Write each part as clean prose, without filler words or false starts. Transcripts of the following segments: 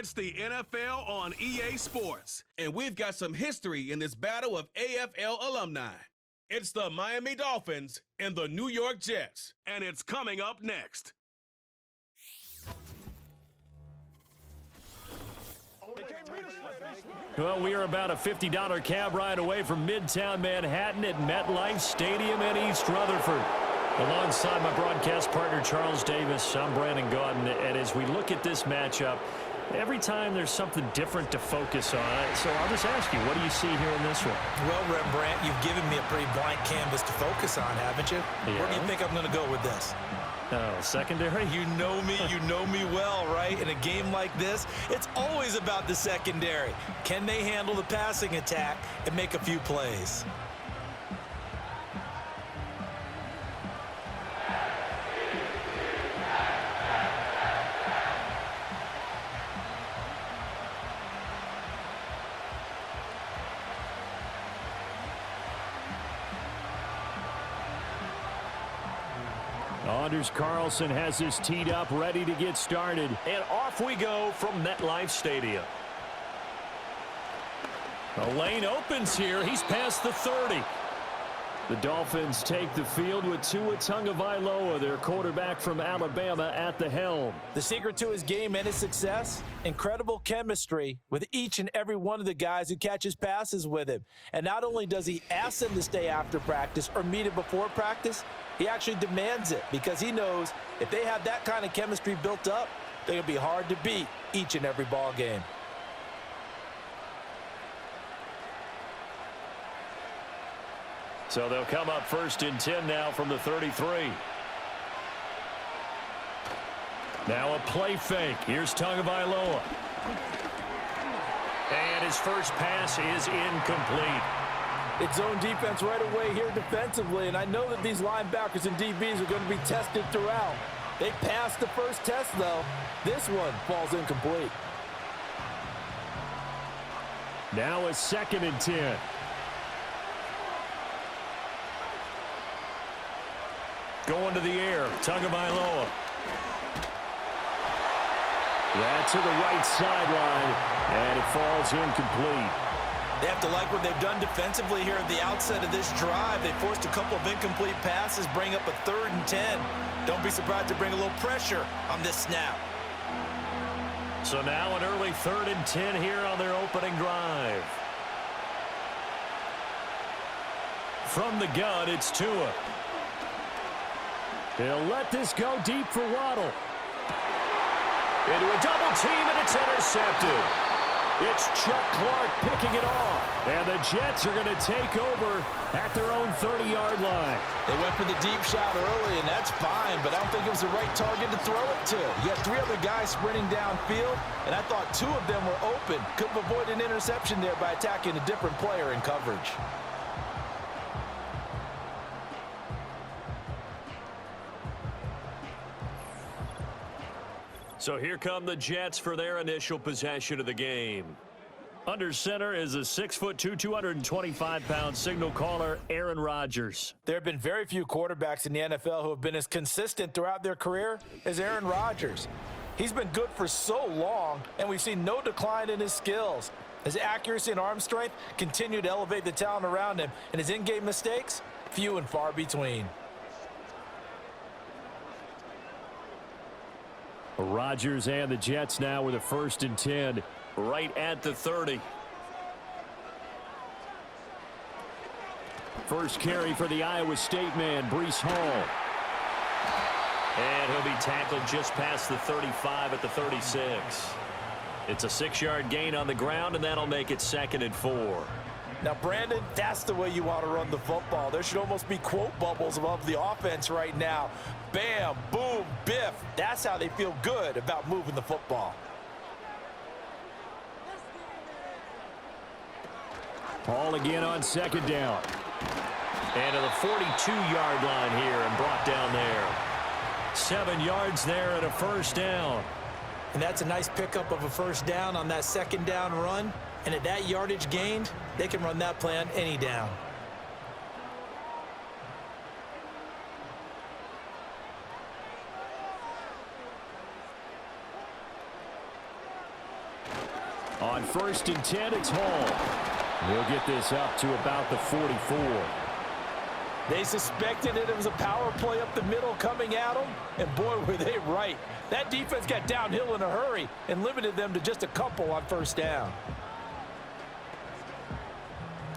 It's the NFL on EA Sports, and we've got some history in this battle of AFL alumni. It's the Miami Dolphins and the New York Jets, and it's coming up next. Well, we are about a $50 cab ride away from Midtown Manhattan at MetLife Stadium in East Rutherford. Alongside my broadcast partner, Charles Davis, I'm Brandon Gaudin, and as we look at this matchup, every time there's something different to focus on. So I'll just ask you, what do you see here in this one? Well, Rembrandt, you've given me a pretty blank canvas to focus on, haven't you? Yeah. Where do you think I'm going to go with this? Oh, secondary? You know me well, right? In a game like this, it's always about the secondary. Can they handle the passing attack and make a few plays? Anders Carlson has this teed up, ready to get started. And off we go from MetLife Stadium. The lane opens here. He's past the 30. The Dolphins take the field with Tua Tagovailoa, their quarterback from Alabama, at the helm. The secret to his game and his success, incredible chemistry with each and every one of the guys who catches passes with him. And not only does he ask them to stay after practice or meet him before practice, he actually demands it because he knows if they have that kind of chemistry built up, they're going to be hard to beat each and every ball game. So they'll come up 1st and 10 now from the 33. Now a play fake. Here's Tagovailoa. And his first pass is incomplete. It's zone defense right away here defensively, and I know that these linebackers and DBs are going to be tested throughout. They passed the first test, though. This one falls incomplete. Now a 2nd and 10. Going to the air, Tagovailoa. That's to the right sideline, and it falls incomplete. They have to like what they've done defensively here at the outset of this drive. They forced a couple of incomplete passes, bring up a 3rd and 10. Don't be surprised to bring a little pressure on this snap. So now an early 3rd and 10 here on their opening drive. From the gun, it's Tua. He'll let this go deep for Waddle. Into a double team, and it's intercepted. It's Chuck Clark picking it off. And the Jets are going to take over at their own 30-yard line. They went for the deep shot early, and that's fine, but I don't think it was the right target to throw it to. You had 3 other guys sprinting downfield, and I thought 2 of them were open. Could have avoided an interception there by attacking a different player in coverage. So here come the Jets for their initial possession of the game. Under center is a 6'2", 225-pound signal caller, Aaron Rodgers. There have been very few quarterbacks in the NFL who have been as consistent throughout their career as Aaron Rodgers. He's been good for so long, and we've seen no decline in his skills. His accuracy and arm strength continue to elevate the talent around him, and his in-game mistakes, few and far between. Rodgers and the Jets now with a 1st and 10 right at the 30. First carry for the Iowa State man, Breece Hall. And he'll be tackled just past the 35 at the 36. It's a 6-yard gain on the ground, and that'll make it 2nd and 4. Now, Brandon, that's the way you want to run the football. There should almost be quote bubbles above the offense right now. Bam, boom, biff. That's how they feel good about moving the football. Hall again on 2nd down. And to the 42-yard line here and brought down there. 7 yards there and a 1st down. And that's a nice pickup of a 1st down on that 2nd down run. And at that yardage gained, they can run that play on any down. On 1st and 10, it's Hall. He'll get this up to about the 44. They suspected it was a power play up the middle coming at them, and boy, were they right. That defense got downhill in a hurry and limited them to just a couple on 1st down.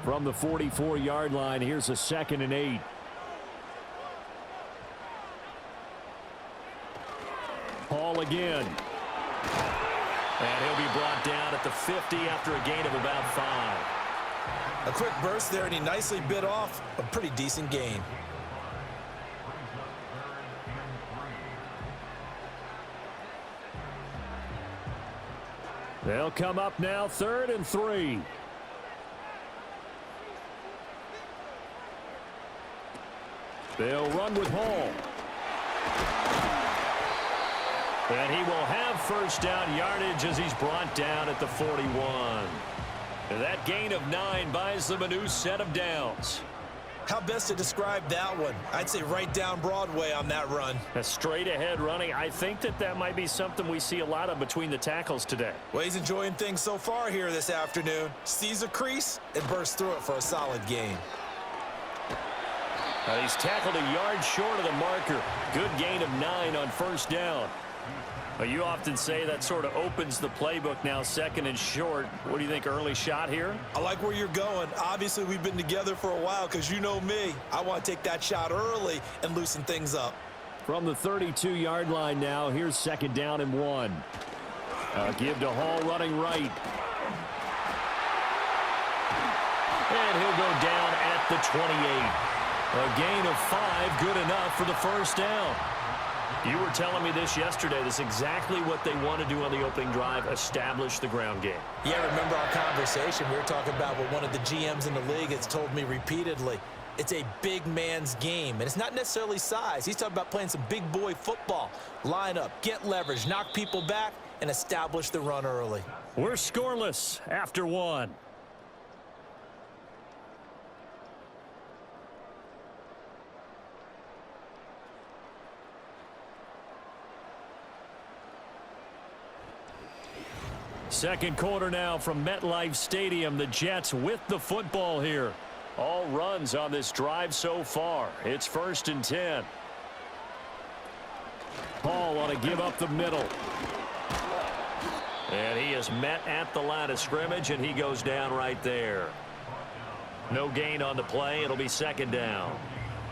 From the 44-yard line, here's a 2nd and 8. Hall again. And he'll be brought down at the 50 after a gain of about 5. A quick burst there, and he nicely bit off a pretty decent gain. They'll come up now 3rd and 3. They'll run with Hall. And he will have 1st down yardage as he's brought down at the 41. That gain of 9 buys them a new set of downs. How best to describe that one? I'd say right down Broadway on that run. A straight ahead running. I think that might be something we see a lot of between the tackles today. Well, he's enjoying things so far here this afternoon. Sees a crease and bursts through it for a solid gain. He's tackled a yard short of the marker. Good gain of 9 on 1st down. You often say that sort of opens the playbook now, 2nd and short. What do you think, early shot here? I like where you're going. Obviously, we've been together for a while because you know me. I want to take that shot early and loosen things up. From the 32-yard line now, here's 2nd down and 1. Give to Hall running right. And he'll go down at the 28. A gain of 5, good enough for the 1st down. You were telling me this yesterday. This is exactly what they want to do on the opening drive, establish the ground game. Yeah, remember our conversation. We were talking about what one of the GMs in the league has told me repeatedly. It's a big man's game, and it's not necessarily size. He's talking about playing some big boy football. Line up, get leverage, knock people back, and establish the run early. We're scoreless after 1. Second quarter now from MetLife Stadium. The Jets with the football here. All runs on this drive so far. It's 1st and 10. Hall on a give up the middle. And he is met at the line of scrimmage, and he goes down right there. No gain on the play. It'll be 2nd down.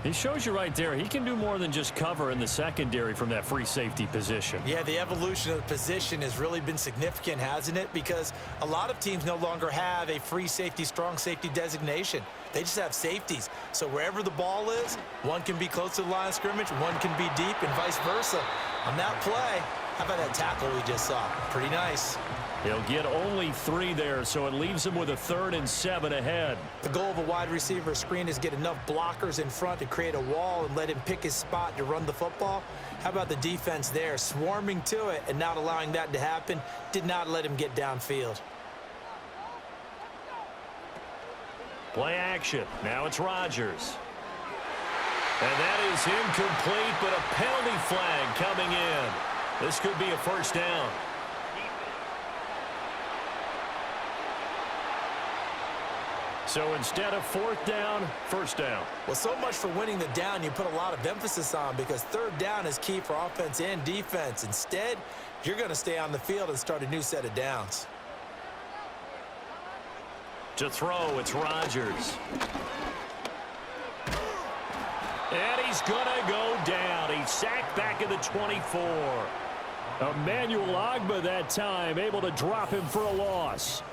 He shows you right there, he can do more than just cover in the secondary from that free safety position. Yeah, the evolution of the position has really been significant, hasn't it? Because a lot of teams no longer have a free safety, strong safety designation. They just have safeties. So wherever the ball is, one can be close to the line of scrimmage, one can be deep, and vice versa. On that play, how about that tackle we just saw? Pretty nice. He'll get only 3 there, so it leaves him with a 3rd and 7 ahead. The goal of a wide receiver screen is get enough blockers in front to create a wall and let him pick his spot to run the football. How about the defense there, swarming to it and not allowing that to happen? Did not let him get downfield. Play action. Now it's Rodgers. And that is incomplete, but a penalty flag coming in. This could be a 1st down. So instead of 4th down, 1st down. Well, so much for winning the down you put a lot of emphasis on, because 3rd down is key for offense and defense. Instead, you're going to stay on the field and start a new set of downs. To throw, it's Rodgers. And he's going to go down. He's sacked back at the 24. Emmanuel Ogbah that time, able to drop him for a loss.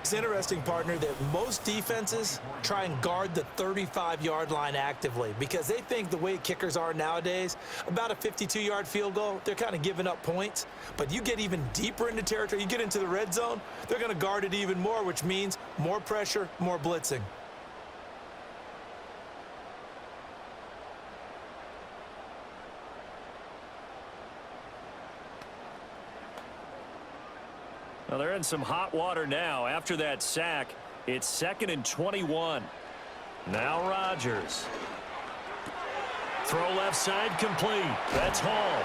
It's interesting, partner, that most defenses try and guard the 35-yard line actively because they think the way kickers are nowadays, about a 52-yard field goal, they're kind of giving up points. But you get even deeper into territory, you get into the red zone, they're going to guard it even more, which means more pressure, more blitzing. Well, they're in some hot water now. After that sack, it's 2nd and 21. Now Rodgers. Throw left side complete. That's Hall.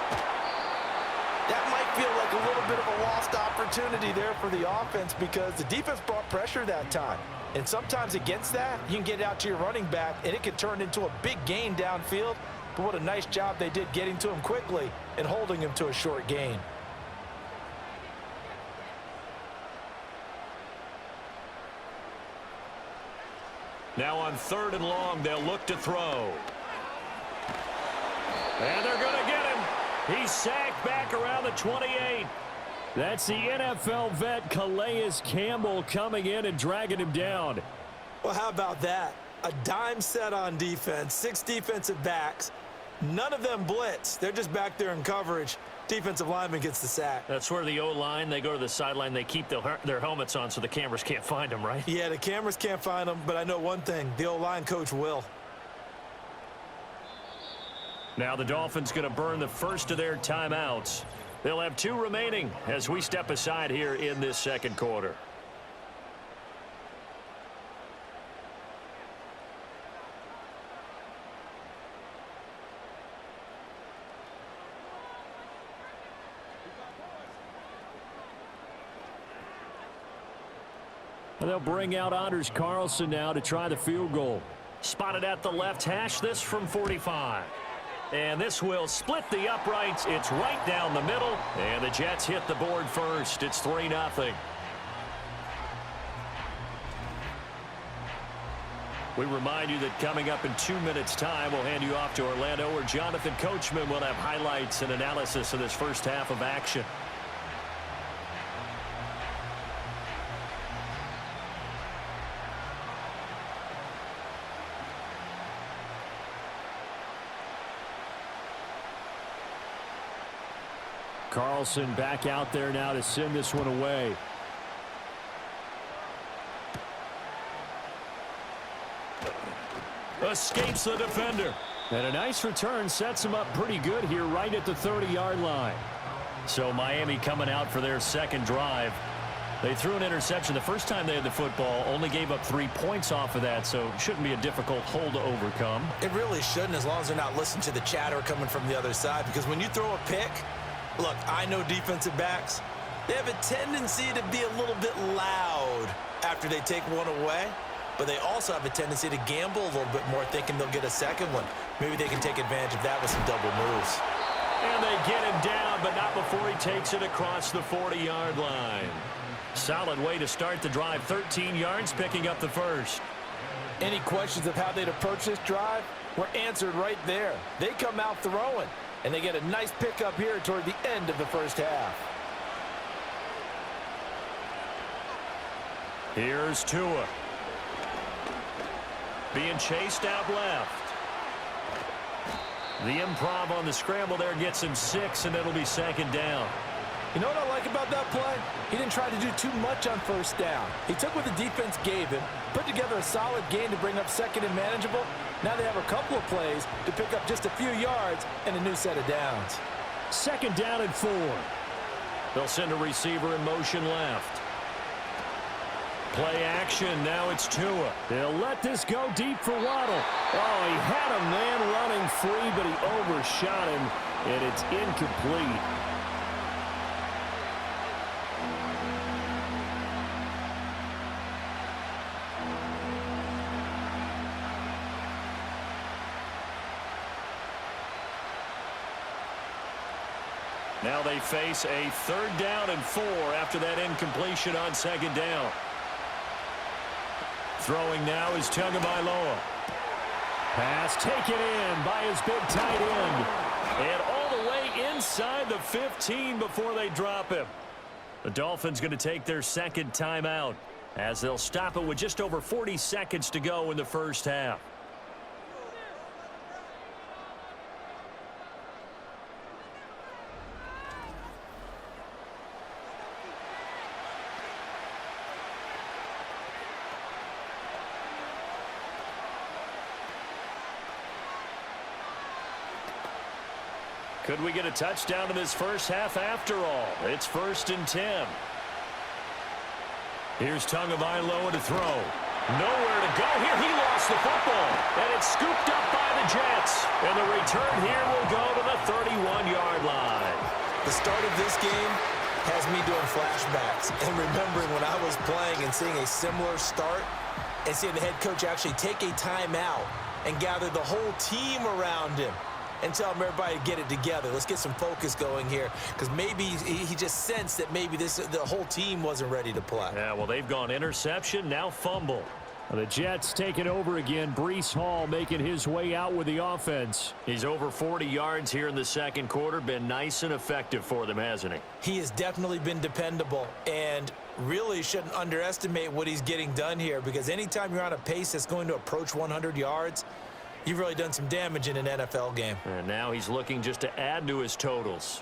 That might feel like a little bit of a lost opportunity there for the offense because the defense brought pressure that time. And sometimes against that, you can get out to your running back, and it can turn into a big gain downfield. But what a nice job they did getting to him quickly and holding him to a short gain. Now on 3rd and long, they'll look to throw. And they're going to get him. He's sacked back around the 28. That's the NFL vet Calais Campbell coming in and dragging him down. Well, how about that? A dime set on defense, 6 defensive backs. None of them blitz. They're just back there in coverage. Defensive lineman gets the sack. That's where the O-line, they go to the sideline, they keep their helmets on so the cameras can't find them, right? Yeah, the cameras can't find them, but I know one thing. The O-line coach will. Now the Dolphins going to burn the first of their timeouts. They'll have 2 remaining as we step aside here in this second quarter. They'll bring out Anders Carlson now to try the field goal. Spotted at the left hash, this from 45. And this will split the uprights. It's right down the middle. And the Jets hit the board first. It's 3-0. We remind you that coming up in 2 minutes' time, we'll hand you off to Orlando, where Jonathan Coachman will have highlights and analysis of this first half of action. Carlson back out there now to send this one away. Escapes the defender. And a nice return sets him up pretty good here right at the 30-yard line. So Miami coming out for their second drive. They threw an interception the first time they had the football, only gave up 3 points off of that, so it shouldn't be a difficult hole to overcome. It really shouldn't, as long as they're not listening to the chatter coming from the other side, because when you throw a pick, look, I know defensive backs, they have a tendency to be a little bit loud after they take one away, but they also have a tendency to gamble a little bit more, thinking they'll get a second one. Maybe they can take advantage of that with some double moves. And they get him down, but not before he takes it across the 40-yard line. Solid way to start the drive. 13 yards, picking up the first. Any questions of how they'd approach this drive were answered right there. They come out throwing, and they get a nice pickup here toward the end of the first half. Here's Tua. Being chased out left. The improv on the scramble there gets him 6, and it'll be second down. You know what I like about that play? He didn't try to do too much on first down. He took what the defense gave him, put together a solid gain to bring up second and manageable. Now they have a couple of plays to pick up just a few yards and a new set of downs. Second down and 4. They'll send a receiver in motion left. Play action, now it's Tua. They'll let this go deep for Waddle. Oh, he had a man running free, but he overshot him, and it's incomplete. Now they face a third down and 4 after that incompletion on second down. Throwing now is Tagovailoa. Pass taken in by his big tight end. And all the way inside the 15 before they drop him. The Dolphins going to take their second timeout as they'll stop it with just over 40 seconds to go in the first half. Could we get a touchdown in this first half after all? It's 1st and 10. Here's Tagovailoa to throw. Nowhere to go here. He lost the football. And it's scooped up by the Jets. And the return here will go to the 31-yard line. The start of this game has me doing flashbacks and remembering when I was playing and seeing a similar start and seeing the head coach actually take a timeout and gather the whole team around him and tell him everybody to get it together. Let's get some focus going here, because maybe he just sensed that maybe the whole team wasn't ready to play. Yeah, well, they've gone interception, now fumble. The Jets taking over again. Breece Hall making his way out with the offense. He's over 40 yards here in the second quarter. Been nice and effective for them, hasn't he? He has definitely been dependable, and really shouldn't underestimate what he's getting done here, because anytime you're on a pace that's going to approach 100 yards, you've really done some damage in an NFL game. And now he's looking just to add to his totals.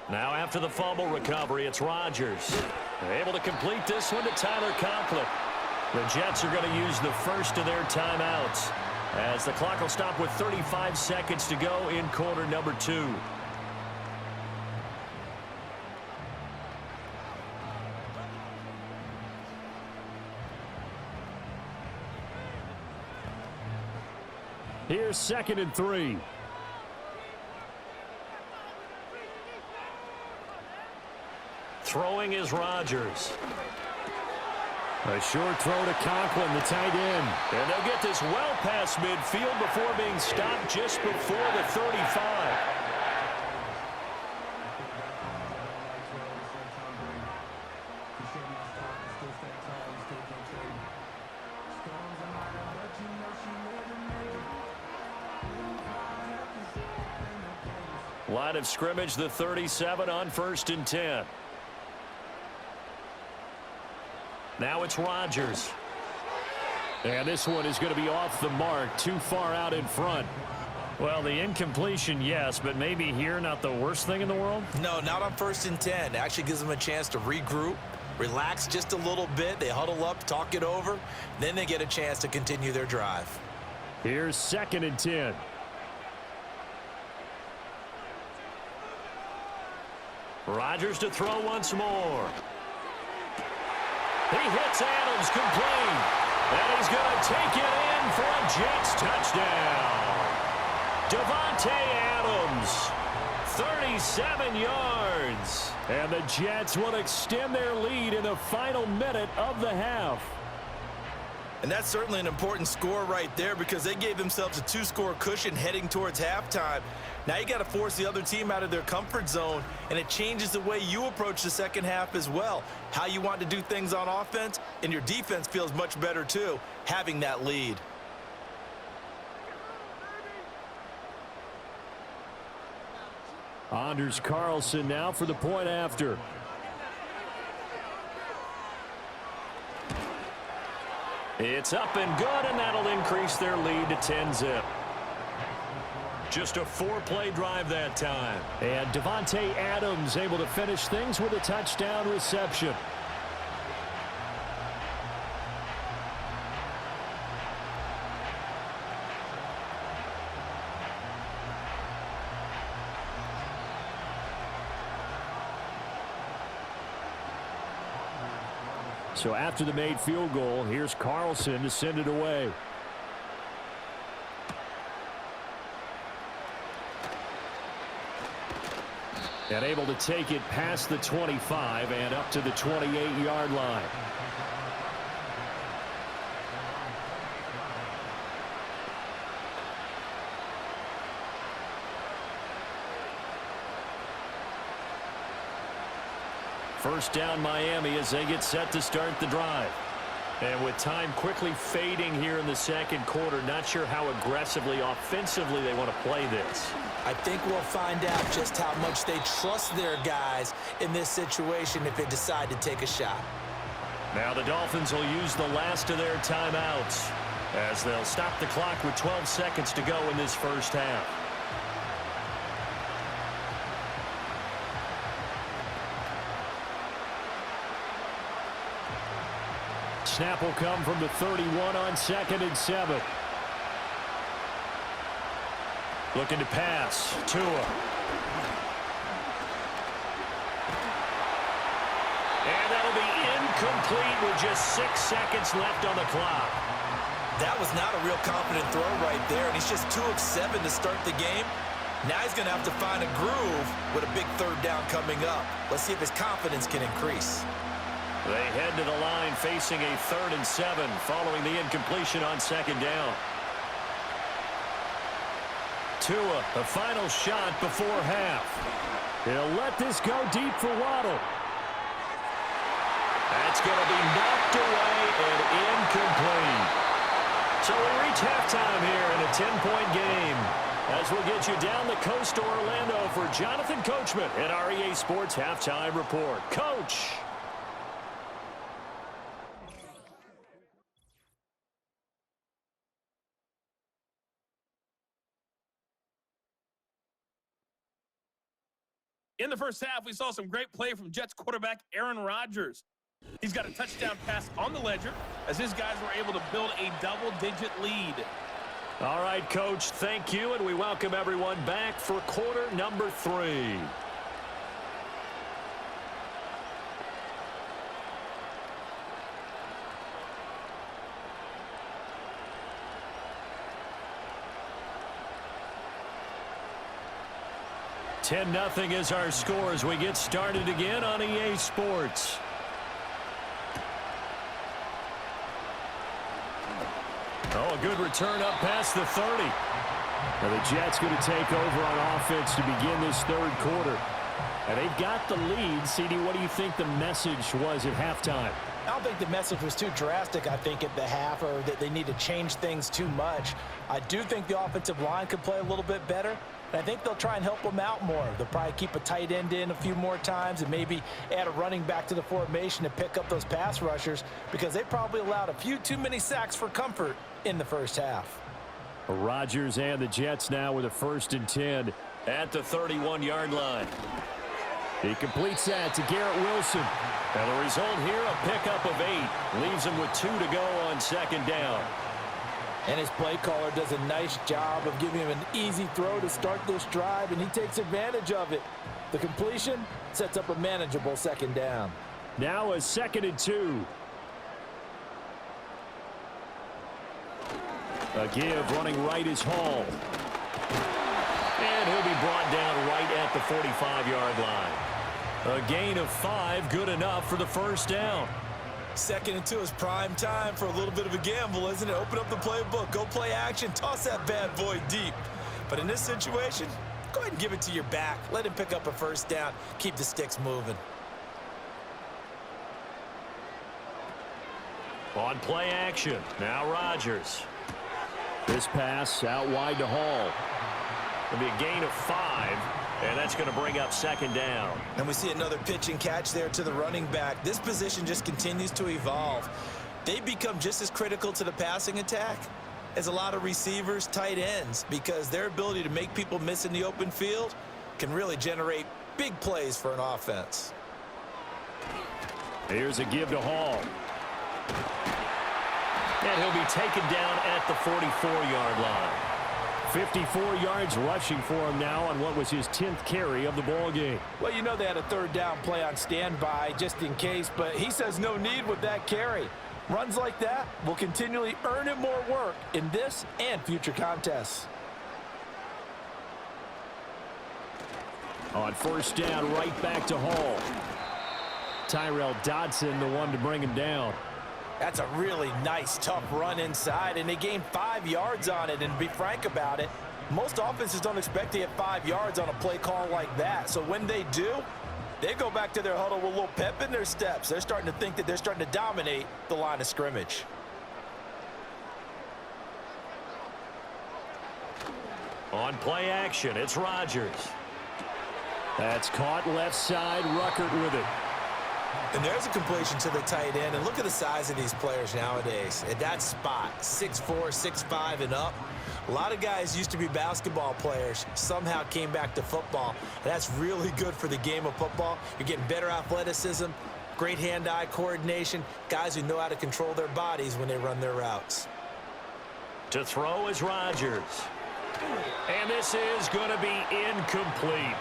Now after the fumble recovery, it's Rodgers. They're able to complete this one to Tyler Conklin. The Jets are going to use the first of their timeouts, as the clock will stop with 35 seconds to go in quarter number 2. Here's 2nd and 3. Throwing is Rodgers. A short throw to Conklin, the tight end. And they'll get this well past midfield before being stopped just before the 35. Line of scrimmage, the 37 on 1st and 10. Now it's Rodgers. And this one is going to be off the mark, too far out in front. Well, the incompletion, yes, but maybe here not the worst thing in the world? No, not on 1st and 10. It actually gives them a chance to regroup, relax just a little bit. They huddle up, talk it over. Then they get a chance to continue their drive. Here's 2nd and 10. Rodgers to throw once more. He hits Adams complete. And he's going to take it in for a Jets touchdown. Davante Adams, 37 yards. And the Jets will extend their lead in the final minute of the half. And that's certainly an important score right there, because they gave themselves a 2-score cushion heading towards halftime. Now you got to force the other team out of their comfort zone, and it changes the way you approach the second half as well. How you want to do things on offense, and your defense feels much better too, having that lead. Anders Carlson now for the point after. It's up and good, and that'll increase their lead to 10-zip. Just a 4-play drive that time. And Davante Adams able to finish things with a touchdown reception. So after the made field goal, here's Carlson to send it away. And able to take it past the 25 and up to the 28-yard line. First down Miami as they get set to start the drive. And with time quickly fading here in the second quarter, not sure how aggressively, offensively they want to play this. I think we'll find out just how much they trust their guys in this situation if they decide to take a shot. Now the Dolphins will use the last of their timeouts as they'll stop the clock with 12 seconds to go in this first half. Snap will come from the 31 on 2nd and 7. Looking to pass. Tua. And that'll be incomplete with just 6 seconds left on the clock. That was not a real confident throw right there, and he's just 2 of 7 to start the game. Now he's going to have to find a groove with a big third down coming up. Let's see if his confidence can increase. They head to the line facing a 3rd and 7 following the incompletion on 2nd down. Tua, the final shot before half. He'll let this go deep for Waddle. That's going to be knocked away and incomplete. So we reach halftime here in a 10-point game as we'll get you down the coast to Orlando for Jonathan Coachman at our EA Sports Halftime Report. Coach. In the first half, we saw some great play from Jets quarterback Aaron Rodgers. He's got a touchdown pass on the ledger as his guys were able to build a double-digit lead. All right, Coach, thank you, and we welcome everyone back for quarter number 3. (10-0) is our score as we get started again on EA Sports. Oh, a good return up past the 30. Now the Jets going to take over on offense to begin this 3rd quarter. And they've got the lead. CD, what do you think the message was at halftime? I don't think the message was too drastic, I think, at the half, or that they need to change things too much. I do think the offensive line could play a little bit better. And I think they'll try and help them out more. They'll probably keep a tight end in a few more times and maybe add a running back to the formation to pick up those pass rushers because they probably allowed a few too many sacks for comfort in the first half. Rodgers and the Jets now with a 1st and 10 at the 31-yard line. He completes that to Garrett Wilson. And the result here, a pickup of 8. Leaves him with 2 to go on 2nd down. And his play caller does a nice job of giving him an easy throw to start this drive, and he takes advantage of it. The completion sets up a manageable 2nd down. Now a 2nd and 2. A give running right is Hall. And he'll be brought down right at the 45-yard line. A gain of 5, good enough for the 1st down. 2nd and 2 is prime time for a little bit of a gamble, isn't it? Open up the playbook, go play action, toss that bad boy deep. But in this situation, go ahead and give it to your back. Let him pick up a 1st down. Keep the sticks moving. On play action, now Rodgers. This pass out wide to Hall. It'll be a gain of 5, and that's going to bring up 2nd down. And we see another pitch and catch there to the running back. This position just continues to evolve. They become just as critical to the passing attack as a lot of receivers, tight ends, because their ability to make people miss in the open field can really generate big plays for an offense. Here's a give to Hall. And he'll be taken down at the 44-yard line. 54 yards rushing for him now on what was his 10th carry of the ball game. Well, you know they had a 3rd down play on standby just in case, but he says no need with that carry. Runs like that will continually earn him more work in this and future contests. On 1st down, right back to Hall. Tyrell Dodson, the one to bring him down. That's a really nice, tough run inside, and they gained 5 yards on it. And to be frank about it, most offenses don't expect to get 5 yards on a play call like that. So when they do, they go back to their huddle with a little pep in their steps. They're starting to think that they're starting to dominate the line of scrimmage. On play action, it's Rodgers. That's caught left side, Ruckert with it. And there's a completion to the tight end. And look at the size of these players nowadays. At that spot, 6'4", 6'5", and up. A lot of guys used to be basketball players, somehow came back to football. And that's really good for the game of football. You're getting better athleticism, great hand-eye coordination, guys who know how to control their bodies when they run their routes. To throw is Rodgers. And this is going to be incomplete.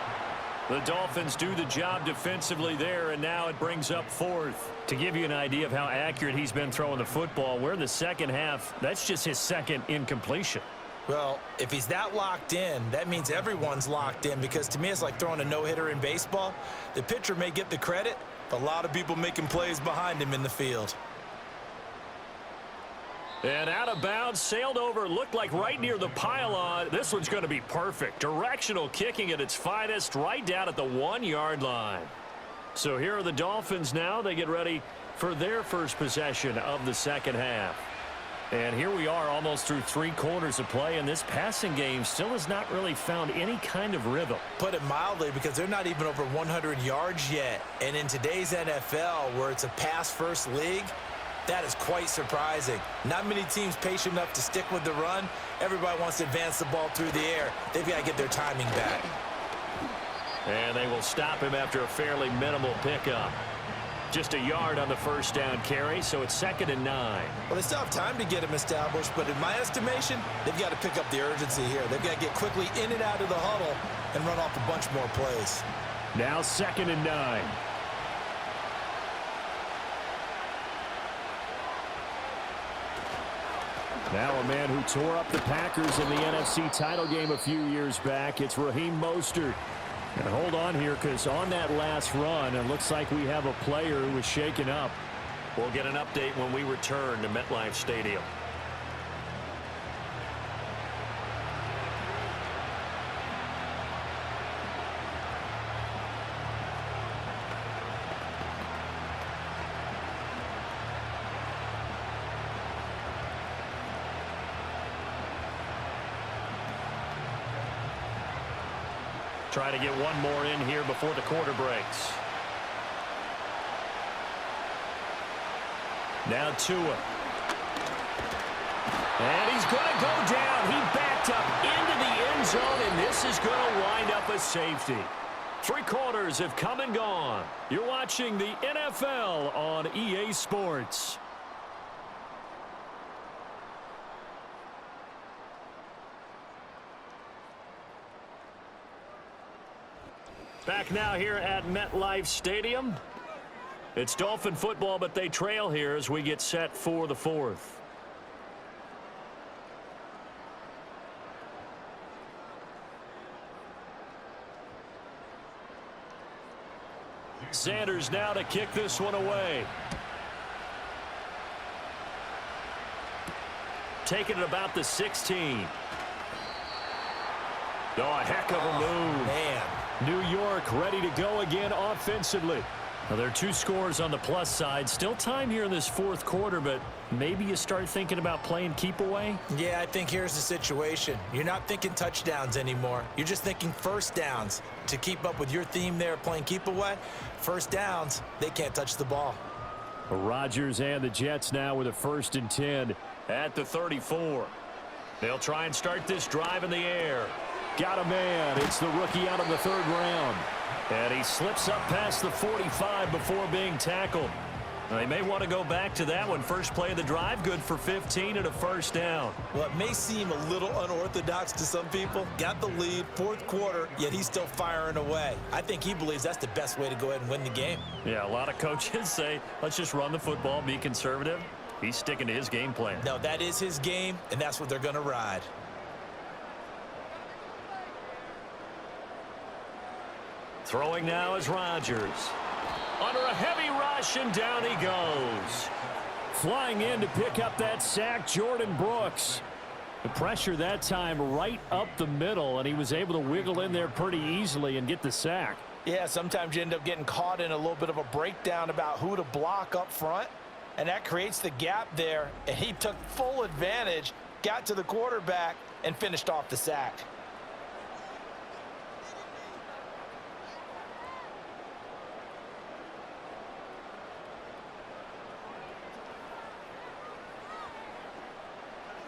The Dolphins do the job defensively there, and now it brings up 4th. To give you an idea of how accurate he's been throwing the football, we're in the 2nd half. That's just his 2nd incompletion. Well, if he's that locked in, that means everyone's locked in, because to me it's like throwing a no-hitter in baseball. The pitcher may get the credit, but a lot of people making plays behind him in the field. And out of bounds, sailed over, looked like right near the pylon. This one's going to be perfect. Directional kicking at its finest, right down at the 1-yard line. So here are the Dolphins now. They get ready for their first possession of the second half. And here we are almost through 3 quarters of play, and this passing game still has not really found any kind of rhythm. Put it mildly, because they're not even over 100 yards yet. And in today's NFL, where it's a pass-first league, that is quite surprising. Not many teams patient enough to stick with the run. Everybody wants to advance the ball through the air. They've got to get their timing back. And they will stop him after a fairly minimal pickup. Just a yard on the first down carry, so it's 2nd and 9. Well, they still have time to get him established, but in my estimation, they've got to pick up the urgency here. They've got to get quickly in and out of the huddle and run off a bunch more plays. Now 2nd and 9. Now a man who tore up the Packers in the NFC title game a few years back. It's Raheem Mostert. And hold on here, because on that last run, it looks like we have a player who was shaken up. We'll get an update when we return to MetLife Stadium. Try to get one more in here before the quarter breaks. Now Tua. And he's going to go down. He backed up into the end zone, and this is going to wind up a safety. 3 quarters have come and gone. You're watching the NFL on EA Sports. Back now here at MetLife Stadium. It's Dolphin football, but they trail here as we get set for the 4th. Sanders now to kick this one away. Taking it about the 16. Oh, a heck of a move. Man. New York ready to go again offensively. Now, there are 2 scores on the plus side. Still time here in this 4th quarter, but maybe you start thinking about playing keep away? Yeah, I think here's the situation. You're not thinking touchdowns anymore. You're just thinking first downs. To keep up with your theme there, playing keep away, first downs, they can't touch the ball. Rodgers and the Jets now with a 1st and 10 at the 34. They'll try and start this drive in the air. Got a man. It's the rookie out of the 3rd round. And he slips up past the 45 before being tackled. They may want to go back to that one. First play of the drive, good for 15 and a 1st down. Well, it may seem a little unorthodox to some people. Got the lead, 4th quarter, yet he's still firing away. I think he believes that's the best way to go ahead and win the game. Yeah, a lot of coaches say, let's just run the football, be conservative. He's sticking to his game plan. No, that is his game, and that's what they're going to ride. Throwing now is Rodgers. Under a heavy rush, and down he goes. Flying in to pick up that sack, Jordan Brooks. The pressure that time right up the middle, and he was able to wiggle in there pretty easily and get the sack. Yeah, sometimes you end up getting caught in a little bit of a breakdown about who to block up front, and that creates the gap there, and he took full advantage, got to the quarterback, and finished off the sack.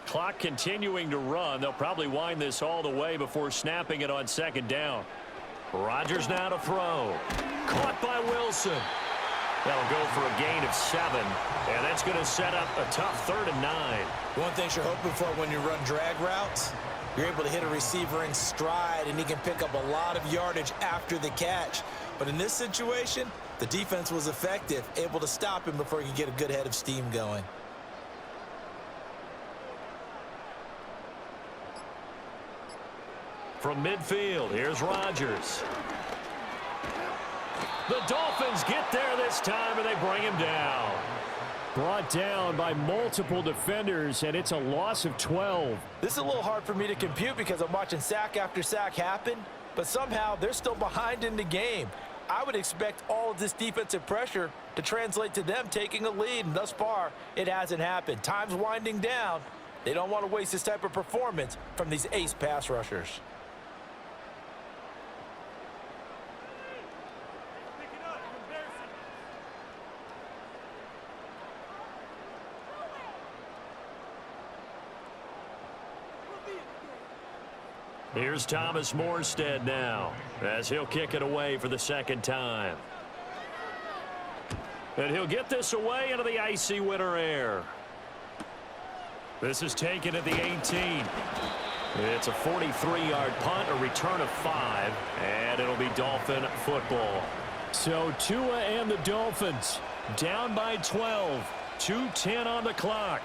Clock continuing to run. They'll probably wind this all the way before snapping it on 2nd down. Rodgers now to throw. Caught by Wilson. That'll go for a gain of 7. And that's going to set up a tough 3rd and 9. One thing you're hoping for when you run drag routes, you're able to hit a receiver in stride, and he can pick up a lot of yardage after the catch. But in this situation, the defense was effective, able to stop him before he could get a good head of steam going. From midfield, here's Rodgers. The Dolphins get there this time, and they bring him down. Brought down by multiple defenders, and it's a loss of 12. This is a little hard for me to compute because I'm watching sack after sack happen, but somehow they're still behind in the game. I would expect all of this defensive pressure to translate to them taking a lead, and thus far, it hasn't happened. Time's winding down. They don't want to waste this type of performance from these ace pass rushers. Here's Thomas Morstead now, as he'll kick it away for the second time. And he'll get this away into the icy winter air. This is taken at the 18. It's a 43-yard punt, a return of 5, and it'll be Dolphin football. So Tua and the Dolphins down by 12, 2:10 on the clock.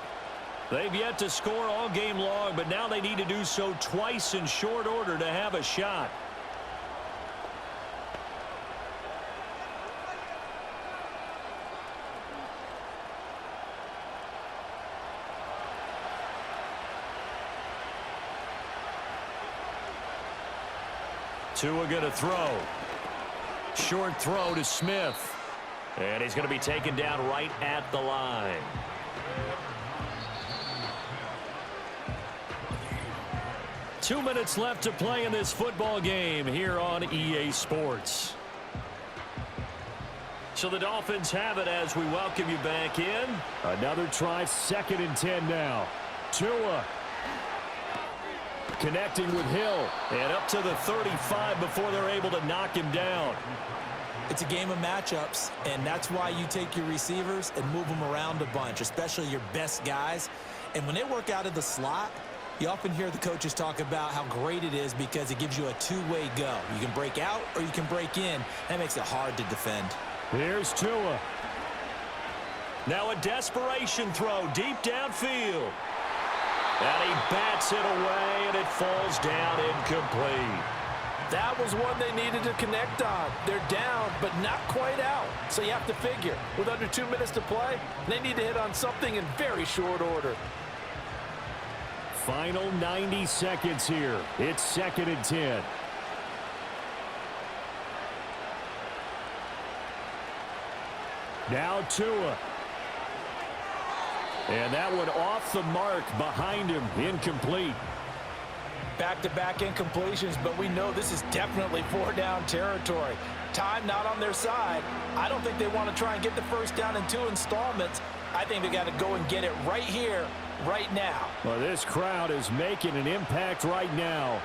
They've yet to score all game long, but now they need to do so twice in short order to have a shot. Tua going to throw. Short throw to Smith. And he's going to be taken down right at the line. Two minutes left to play in this football game here on EA Sports. So the Dolphins have it as we welcome you back in. Another try, 2nd and 10 now. Tua connecting with Hill. And up to the 35 before they're able to knock him down. It's a game of matchups, and that's why you take your receivers and move them around a bunch, especially your best guys. And when they work out of the slot, you often hear the coaches talk about how great it is because it gives you a two-way go. You can break out or you can break in. That makes it hard to defend. Here's Tua. Now a desperation throw deep downfield. And he bats it away, and it falls down incomplete. That was one they needed to connect on. They're down, but not quite out. So you have to figure, with under 2 minutes to play, they need to hit on something in very short order. Final 90 seconds here. It's 2nd and 10. Now Tua. And that one off the mark behind him. Incomplete. Back-to-back incompletions, but we know this is definitely 4-down territory. Time not on their side. I don't think they want to try and get the first down in 2 installments. I think they got to go and get it right here, right now. Well, this crowd is making an impact right now.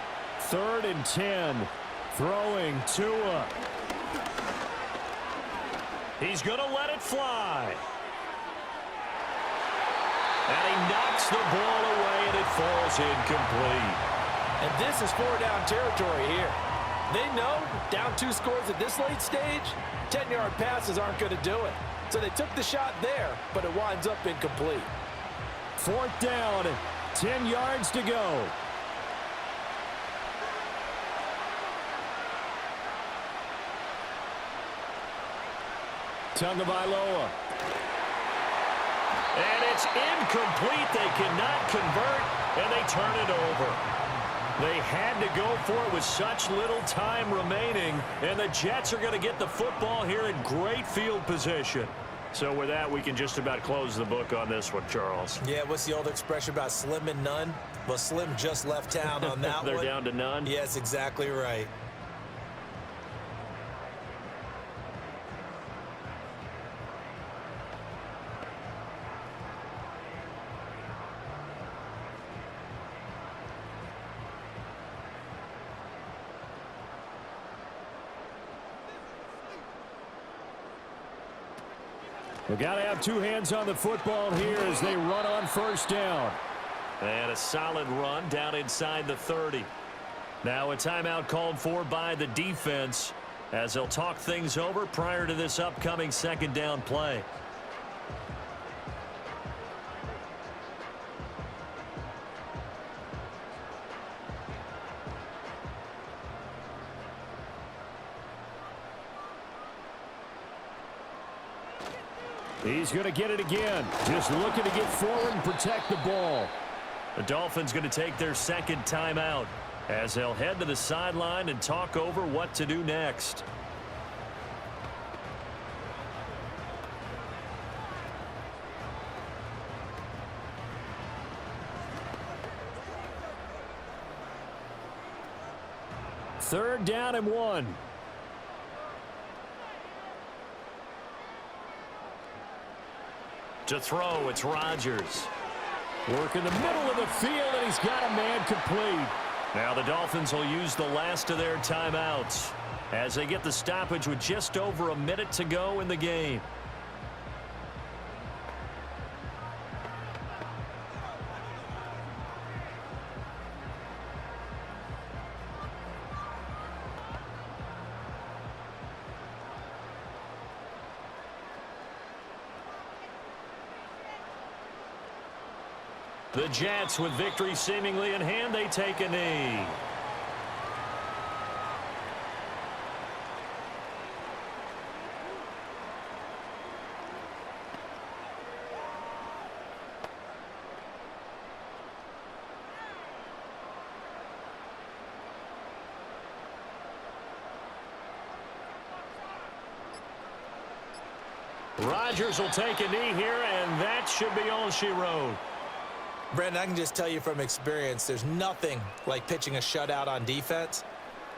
3rd and 10. Throwing Tua. He's going to let it fly. And he knocks the ball away, and it falls incomplete. And this is 4-down territory here. They know down 2 scores at this late stage, 10-yard passes aren't going to do it. So they took the shot there, but it winds up incomplete. 4th down, 10 yards to go. Tagovailoa. And it's incomplete. They cannot convert, and they turn it over. They had to go for it with such little time remaining, and the Jets are going to get the football here in great field position. So with that, we can just about close the book on this one, Charles. Yeah, what's the old expression about slim and none? Well, Slim just left town on that They're one. down to none? Yes, exactly right. We've got to have 2 hands on the football here as they run on 1st down. And a solid run down inside the 30. Now a timeout called for by the defense as they'll talk things over prior to this upcoming 2nd down play. He's going to get it again. Just looking to get forward and protect the ball. The Dolphins going to take their second timeout as they'll head to the sideline and talk over what to do next. Third down and 1. To throw, it's Rodgers. Work in the middle of the field, and he's got a man complete. Now the Dolphins will use the last of their timeouts as they get the stoppage with just over a minute to go in the game. The Jets, with victory seemingly in hand, they take a knee. Rodgers will take a knee here, and that should be all she wrote. Brandon, I can just tell you from experience, there's nothing like pitching a shutout on defense,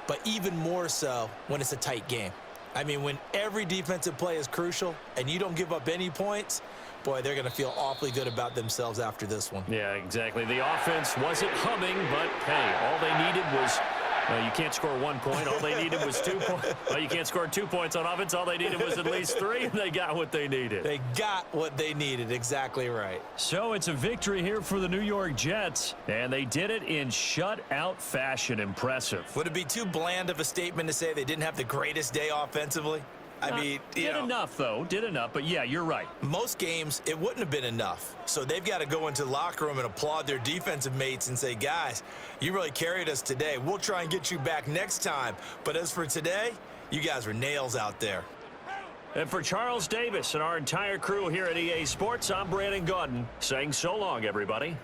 but even more so when it's a tight game. I mean, when every defensive play is crucial and you don't give up any points, boy, they're going to feel awfully good about themselves after this one. Yeah, exactly. The offense wasn't humming, but, hey, all they needed was you can't score 1 point. All they needed was 2 points. Well, you can't score 2 points on offense. All they needed was at least 3, and they got what they needed. They got what they needed. Exactly right. So it's a victory here for the New York Jets, and they did it in shutout fashion. Impressive. Would it be too bland of a statement to say they didn't have the greatest day offensively? I mean, did enough, though. Did enough, but yeah, you're right. Most games, it wouldn't have been enough. So they've got to go into the locker room and applaud their defensive mates and say, guys, you really carried us today. We'll try and get you back next time. But as for today, you guys were nails out there. And for Charles Davis and our entire crew here at EA Sports, I'm Brandon Gaudin saying so long, everybody.